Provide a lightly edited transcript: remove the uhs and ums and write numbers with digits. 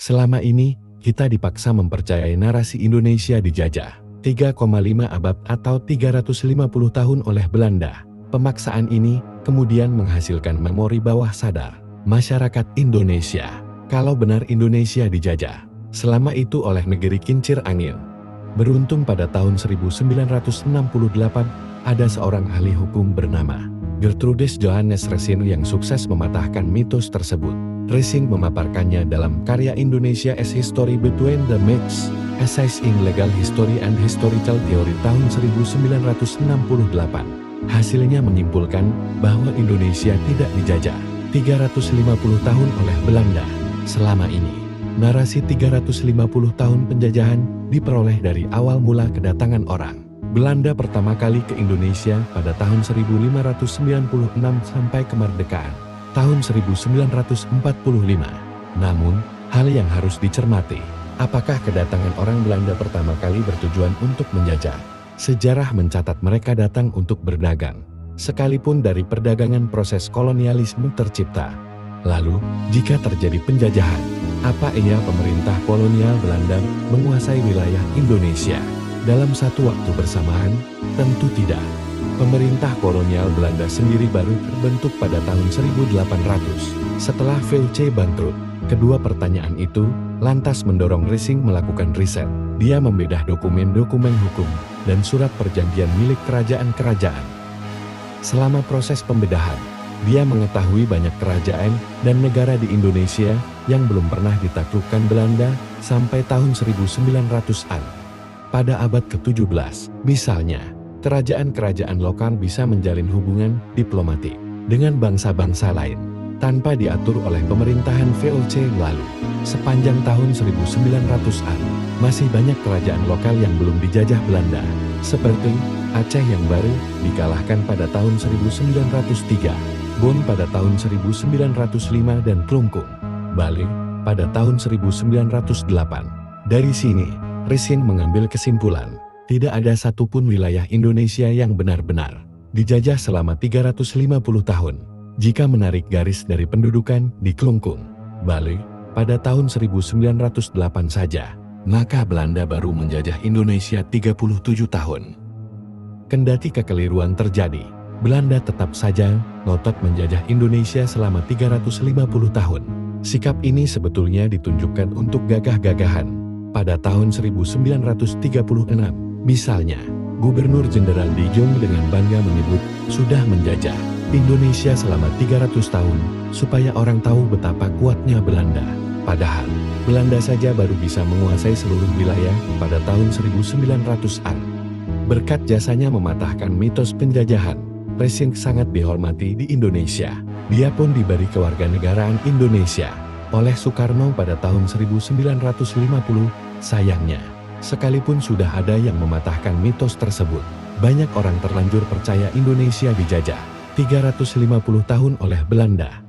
Selama ini, kita dipaksa mempercayai narasi Indonesia dijajah 3,5 abad atau 350 tahun oleh Belanda. Pemaksaan ini kemudian menghasilkan memori bawah sadar masyarakat Indonesia kalau benar Indonesia dijajah selama itu oleh negeri kincir angin. Beruntung pada tahun 1968 ada seorang ahli hukum bernama Gertrudis Johannes Racine yang sukses mematahkan mitos tersebut. Racine memaparkannya dalam karya Indonesia as History Between the Myths, Essays in Legal History and Historical Theory tahun 1968. Hasilnya menyimpulkan bahwa Indonesia tidak dijajah 350 tahun oleh Belanda. Selama ini, narasi 350 tahun penjajahan diperoleh dari awal mula kedatangan orang Belanda pertama kali ke Indonesia pada tahun 1596 sampai kemerdekaan tahun 1945. Namun, hal yang harus dicermati, apakah kedatangan orang Belanda pertama kali bertujuan untuk menjajah? Sejarah mencatat mereka datang untuk berdagang, sekalipun dari perdagangan proses kolonialisme tercipta. Lalu, jika terjadi penjajahan, apa iya pemerintah kolonial Belanda menguasai wilayah Indonesia dalam satu waktu bersamaan? Tentu tidak. Pemerintah kolonial Belanda sendiri baru terbentuk pada tahun 1800, setelah VOC bangkrut. Kedua pertanyaan itu lantas mendorong Racine melakukan riset. Dia membedah dokumen-dokumen hukum dan surat perjanjian milik kerajaan-kerajaan. Selama proses pembedahan, dia mengetahui banyak kerajaan dan negara di Indonesia yang belum pernah ditaklukkan Belanda sampai tahun 1900-an. Pada abad ke-17, misalnya, kerajaan-kerajaan lokal bisa menjalin hubungan diplomatik dengan bangsa-bangsa lain tanpa diatur oleh pemerintahan VOC lalu. Sepanjang tahun 1900-an, masih banyak kerajaan lokal yang belum dijajah Belanda, seperti Aceh yang baru dikalahkan pada tahun 1903, Bon pada tahun 1905 dan Klungkung, Bali pada tahun 1908. Dari sini, Racine mengambil kesimpulan, tidak ada satupun wilayah Indonesia yang benar-benar dijajah selama 350 tahun. Jika menarik garis dari pendudukan di Klungkung, Bali, pada tahun 1908 saja, maka Belanda baru menjajah Indonesia 37 tahun. Kendati kekeliruan terjadi, Belanda tetap saja ngotot menjajah Indonesia selama 350 tahun. Sikap ini sebetulnya ditunjukkan untuk gagah-gagahan. Pada tahun 1936, misalnya, Gubernur Jenderal Di Jong dengan bangga menyebut sudah menjajah Indonesia selama 300 tahun, supaya orang tahu betapa kuatnya Belanda. Padahal, Belanda saja baru bisa menguasai seluruh wilayah pada tahun 1900-an. Berkat jasanya mematahkan mitos penjajahan, Racine sangat dihormati di Indonesia. Dia pun diberi kewarganegaraan Indonesia oleh Soekarno pada tahun 1950. Sayangnya, sekalipun sudah ada yang mematahkan mitos tersebut, banyak orang terlanjur percaya Indonesia dijajah 350 tahun oleh Belanda.